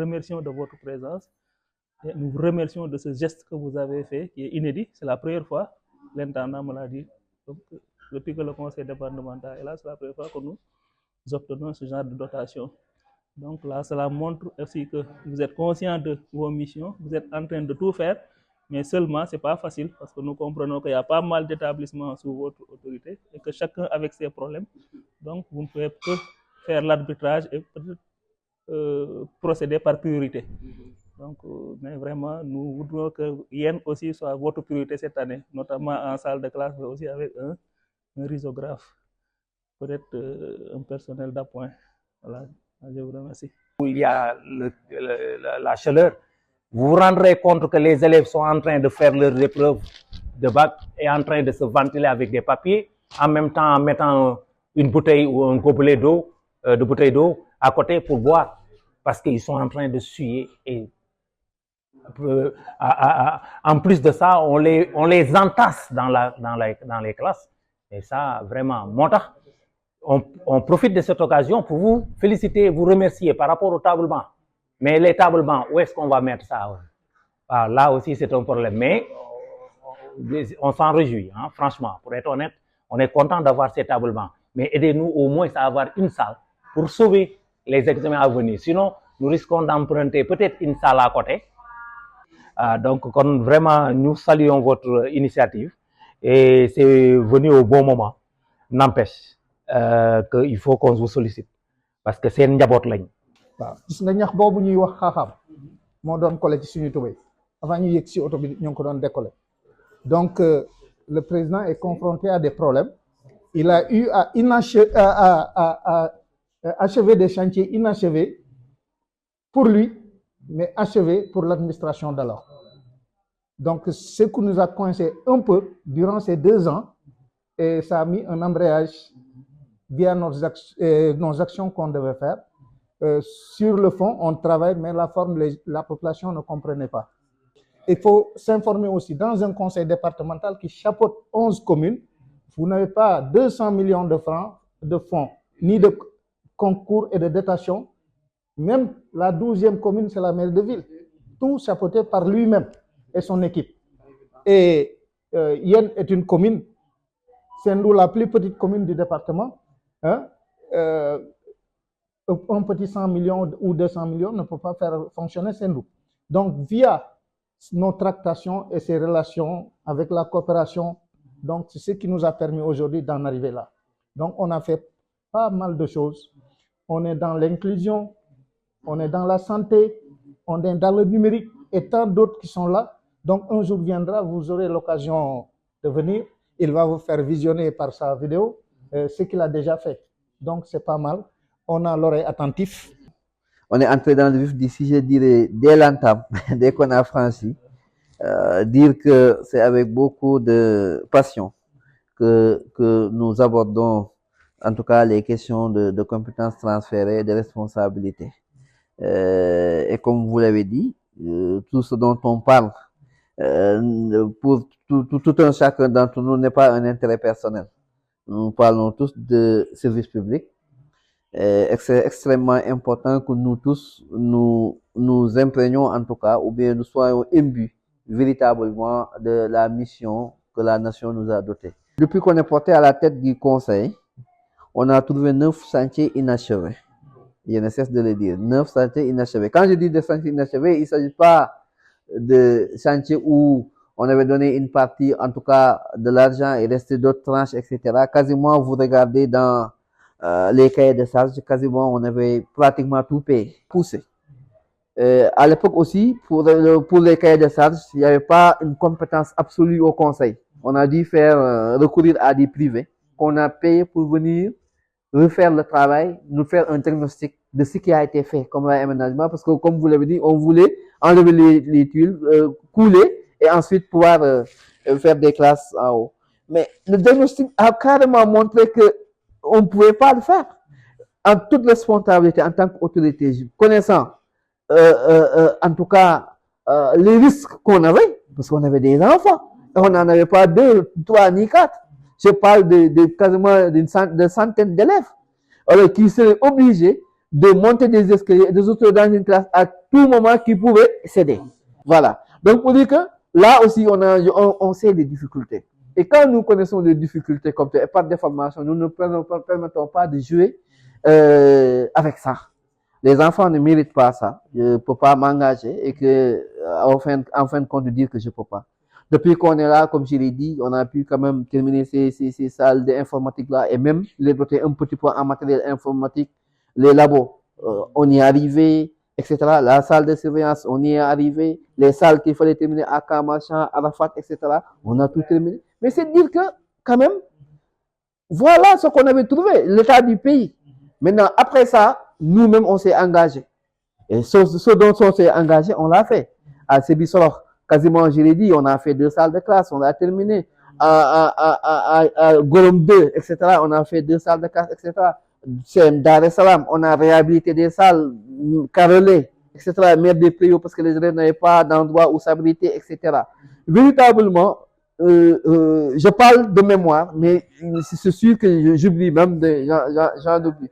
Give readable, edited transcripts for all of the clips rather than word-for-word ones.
remercions de votre présence et nous vous remercions de ce geste que vous avez fait, qui est inédit. C'est la première fois, l'intendant me l'a dit, donc, depuis que le conseil départemental est là, c'est la première fois que nous obtenons ce genre de dotation. Donc là, cela montre aussi que vous êtes conscient de vos missions, vous êtes en train de tout faire, mais seulement, ce n'est pas facile parce que nous comprenons qu'il y a pas mal d'établissements sous votre autorité et que chacun avec ses problèmes. Donc, vous ne pouvez que faire l'arbitrage et peut-être procéder par priorité. Donc, mais vraiment, nous voudrions que Yen aussi soit votre priorité cette année, notamment en salle de classe, mais aussi avec un risographe, peut-être un personnel d'appoint. Voilà, je vous remercie. Il y a la chaleur. Vous vous rendrez compte que les élèves sont en train de faire leurs épreuves de bac et en train de se ventiler avec des papiers, en même temps en mettant une bouteille ou un gobelet d'eau, de bouteille d'eau à côté pour boire, parce qu'ils sont en train de suer. Et en plus de ça, on les entasse dans les classes. Et ça, vraiment, on profite de cette occasion pour vous féliciter, vous remercier par rapport au tablement. Mais les tablements, où est-ce qu'on va mettre ça? Là aussi, c'est un problème. Mais on s'en réjouit, hein, franchement. Pour être honnête, on est content d'avoir ces tablements. Mais aidez-nous au moins à avoir une salle pour sauver les examens à venir. Sinon, nous risquons d'emprunter peut-être une salle à côté. Donc, vraiment, nous saluons votre initiative. Et c'est venu au bon moment. N'empêche qu'il faut qu'on vous sollicite. Parce que c'est une njaboot lañ. waaw gis nga ñax boobu ñuy wax xaaxaam moo doon collé ci suñu tubéy avant ñu yegg ci oto bi ñu ngi ko doon décoller. Donc le président est confronté à des problèmes. Il a eu à achever des chantiers inachevés pour lui, mais achevés pour l'administration d'alors. Donc ce qui nous a coincé un peu durant ces 2 ans, et ça a mis un embrayage via nos actions qu'on devait faire. Sur le fond, on travaille, mais la forme, la population ne comprenait pas. Il faut s'informer aussi, dans un conseil départemental qui chapeaute 11 communes, vous n'avez pas 200 millions de francs de fonds, ni de concours et de dotations. Même la 12e commune, c'est la mairie de ville. Tout chapeauté par lui-même et son équipe. Et Yen est une commune, c'est nous la plus petite commune du département. Hein? Un petit 100 millions ou 200 millions ne peut pas faire fonctionner Sendou. Donc, via nos tractations et ces relations avec la coopération, donc c'est ce qui nous a permis aujourd'hui d'en arriver là. Donc, on a fait pas mal de choses. On est dans l'inclusion, on est dans la santé, on est dans le numérique et tant d'autres qui sont là. Donc, un jour viendra, vous aurez l'occasion de venir. Il va vous faire visionner par sa vidéo ce qu'il a déjà fait. Donc, c'est pas mal. On a l'oreille attentive. On est entré dans le vif du sujet, je dirais, dès l'entame, dès qu'on a franchi. Dire que c'est avec beaucoup de passion que nous abordons, en tout cas, les questions de compétences transférées, de responsabilités. Et comme vous l'avez dit, tout ce dont on parle, pour tout un chacun d'entre nous, n'est pas un intérêt personnel. Nous parlons tous de service public. C'est extrêmement important que nous tous nous imprégnions en tout cas, ou bien nous soyons imbus véritablement de la mission que la nation nous a dotée. Depuis qu'on est porté à la tête du conseil, on a trouvé 9 chantiers inachevés. Je ne cesse de le dire, 9 chantiers inachevés. Quand je dis des chantiers inachevés, il ne s'agit pas de chantiers où on avait donné une partie, en tout cas, de l'argent et resté d'autres tranches, etc. Quasiment, vous regardez dans les cahiers de charges, quasiment, on avait pratiquement tout payé, poussé. À l'époque aussi, pour les cahiers de charges, il n'y avait pas une compétence absolue au conseil. On a dû faire recourir à des privés qu'on a payé pour venir refaire le travail, nous faire un diagnostic de ce qui a été fait comme aménagement, parce que comme vous l'avez dit, on voulait enlever les tuiles, couler et ensuite pouvoir faire des classes en haut. Mais le diagnostic a carrément montré que on ne pouvait pas le faire. En toute responsabilité, en tant qu'autorité, connaissant en tout cas les risques qu'on avait, parce qu'on avait des enfants, et on n'en avait pas 2, 3 ni 4. Je parle de quasiment d'une centaine d'élèves, alors qui seraient obligés de monter des escaliers et de se retrouver dans une classe à tout moment qui pouvait céder. Voilà. Donc, pour dire que là aussi, on sait les difficultés. Et quand nous connaissons les difficultés comme ça, et pas de déformation, nous ne permettons pas de jouer avec ça. Les enfants ne méritent pas ça. Je ne peux pas m'engager et que, en fin de compte, de dire que je ne peux pas. Depuis qu'on est là, comme je l'ai dit, on a pu quand même terminer ces salles d'informatique-là et même les doter un petit peu en matériel informatique, les labos, on y est arrivé, etc. La salle de surveillance, on y est arrivé. Les salles qu'il fallait terminer à Kamachan, Arafat, etc. On a tout terminé. Mais c'est dire que, quand même, voilà ce qu'on avait trouvé, l'état du pays. Maintenant, après ça, nous-mêmes, on s'est engagés. Et ce dont on s'est engagé, on l'a fait. À Sébisolor, quasiment, je l'ai dit, on a fait 2 salles de classe, on a terminé. À Golom 2, etc., on a fait 2 salles de classe, etc. C'est Dar es Salaam, on a réhabilité des salles carrelées, etc., mettre des pléaux parce que les élèves n'avaient pas d'endroit où s'abriter, etc. Véritablement, je parle de mémoire, mais c'est sûr que j'oublie même, j'en oublie.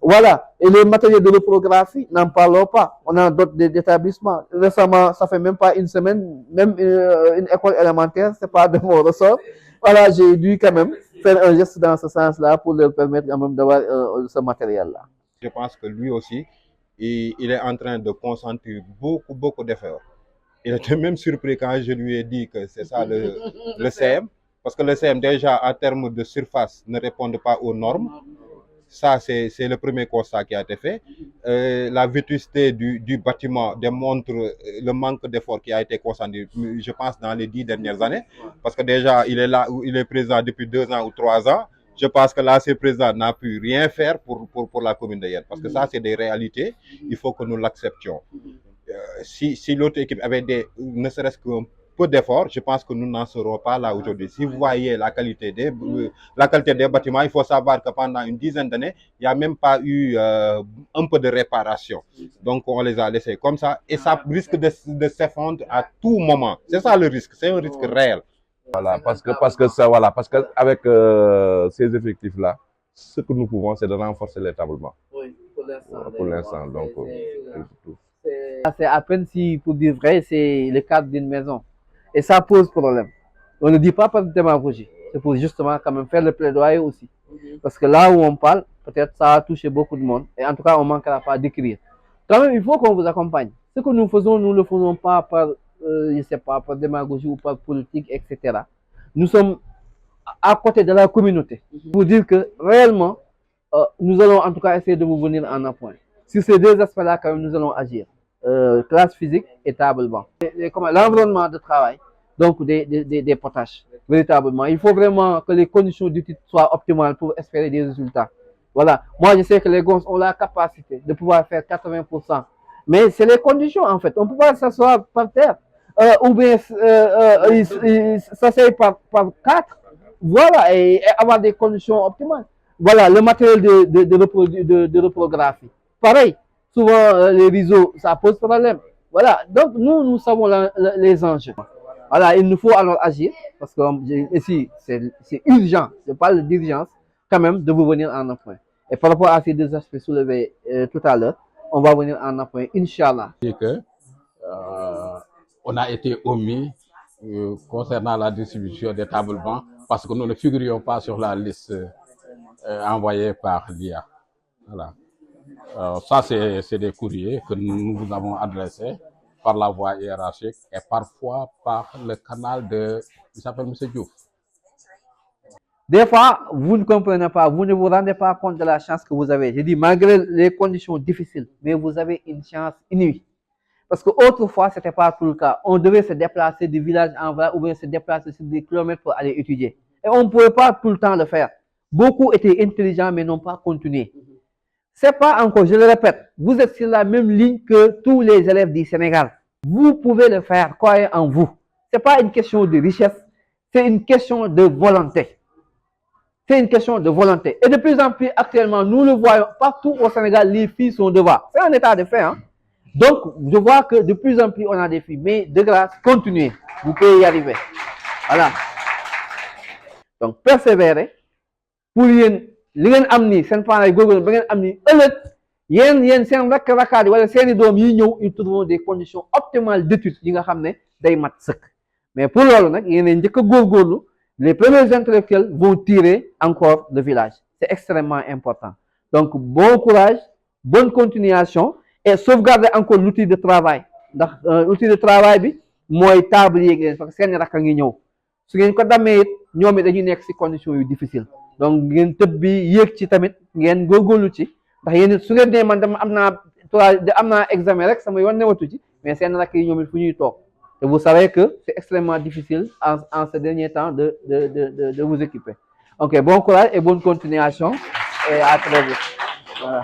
Voilà. Et les matériels de reprographie, n'en parlons pas. On a d'autres établissements. Récemment, ça fait même pas une semaine, même une école élémentaire, c'est pas de mon ressort. Voilà, j'ai dû quand même faire un geste dans ce sens-là pour leur permettre quand même d'avoir ce matériel-là. Je pense que lui aussi, il est en train de concentrer beaucoup d'efforts. Il était même surpris quand je lui ai dit que c'est ça le CM, parce que le CM déjà en termes de surface ne répond pas aux normes. Ça, c'est le premier constat qui a été fait. La vétusté du bâtiment démontre le manque d'effort qui a été consenti, je pense, dans les 10 dernières années. Parce que déjà, il est là, il est présent depuis 2 ans ou 3 ans. Je pense que là, ce président n'a pu rien faire pour la commune de Yène. Parce que ça, c'est des réalités. Il faut que nous l'acceptions. Si l'autre équipe avait ne serait-ce qu'un peu d'efforts, je pense que nous n'en serons pas là aujourd'hui. Si vous voyez la qualité des bâtiments, il faut savoir que pendant une dizaine d'années, il n'y a même pas eu un peu de réparation. Donc, on les a laissés comme ça et ça risque de s'effondrer à tout moment. C'est ça le risque, c'est un risque réel. Voilà, parce que avec ces effectifs-là, ce que nous pouvons, c'est de renforcer l'établissemement. Oui, pour l'instant. Donc, c'est à peine si, pour dire vrai, c'est le cadre d'une maison. Et ça pose problème. On ne dit pas par démagogie. C'est pour justement quand même faire le plaidoyer aussi. Parce que là où on parle, peut-être ça a touché beaucoup de monde. Et en tout cas, on ne manquera pas d'écrire. Quand même, il faut qu'on vous accompagne. Ce que nous faisons, nous ne le faisons pas par, je sais pas, par démagogie ou par politique, etc. Nous sommes à côté de la communauté. Pour dire que réellement, nous allons en tout cas essayer de vous venir en appoint. Sur ces 2 aspects-là, quand même, nous allons agir. Classe physique et table banc. L'environnement de travail, donc des potages, véritablement. Il faut vraiment que les conditions d'étude soient optimales pour espérer des résultats. Voilà. Moi, je sais que les gosses ont la capacité de pouvoir faire 80%. Mais c'est les conditions, en fait. On ne peut pas s'asseoir par terre. Ou bien s'asseoir par 4. Voilà. Et avoir des conditions optimales. Voilà. Le matériel de reprographie. Pareil. Souvent, les réseaux, ça pose problème. Voilà. Donc, nous savons les enjeux. Voilà. Il nous faut alors agir. Parce que ici, c'est urgent. Je parle d'urgence, quand même, de vous venir en appoint. Et par rapport à ces 2 aspects soulevés tout à l'heure, on va venir en appoint, Inch'Allah. On a été omis concernant la distribution des tables bancs parce que nous ne figurions pas sur la liste envoyée par l'IA. Voilà. Ça, c'est des courriers que nous vous avons adressés par la voie hiérarchique et parfois par le canal il s'appelle M. Diouf. Des fois, vous ne comprenez pas, vous ne vous rendez pas compte de la chance que vous avez. Je dis, malgré les conditions difficiles, mais vous avez une chance inouïe. Parce qu'autrefois, ce n'était pas tout le cas. On devait se déplacer du village en village ou bien se déplacer sur des kilomètres pour aller étudier. Et on ne pouvait pas tout le temps le faire. Beaucoup étaient intelligents, mais n'ont pas continué. C'est pas encore, je le répète, vous êtes sur la même ligne que tous les élèves du Sénégal. Vous pouvez le faire, croyez en vous. Ce n'est pas une question de richesse, c'est une question de volonté. C'est une question de volonté. Et de plus en plus, actuellement, nous le voyons partout au Sénégal, les filles sont devant. C'est un état de fait. Hein? Donc, je vois que de plus en plus, on a des filles. Mais de grâce, continuez. Vous pouvez y arriver. Voilà. Donc, persévérez. Pour li ngeen am nii seen parents yi góorgóorlu ba ngeen am nii ëllëg yéen seen rakkaat yi wala seeni doom yi ñëw ils trouveront des conditions optimales d'études yi nga xam ne day mat sëkk mais pour loolu nag yéen njëkk a góorgóorlu les premiers intellectuels vont tirer encore le village c'est extrêmement important donc bon courage bonne continuation et sauvegarder encore l'outil de travail ndax outil de travail bi mooy table yeeg leen parce que seeni rakk a ngi ñëw su ngeen ko damee it ñoom it dañuy nekk ci conditions yu difficile donc ngeen tëb bi yéeg ci tamit ngeen góorgóorlu ci ndax yéen it su ngeen nee man dama am naa examen rek sama yoon newatu ci mais seen rakk yi ñoom it fu ñuy toog et vous savez que c'est extrêmement difficile en ce dernier temps de vous équiper. Ok, bon courage et bonne continuation et à très vite. Voilà.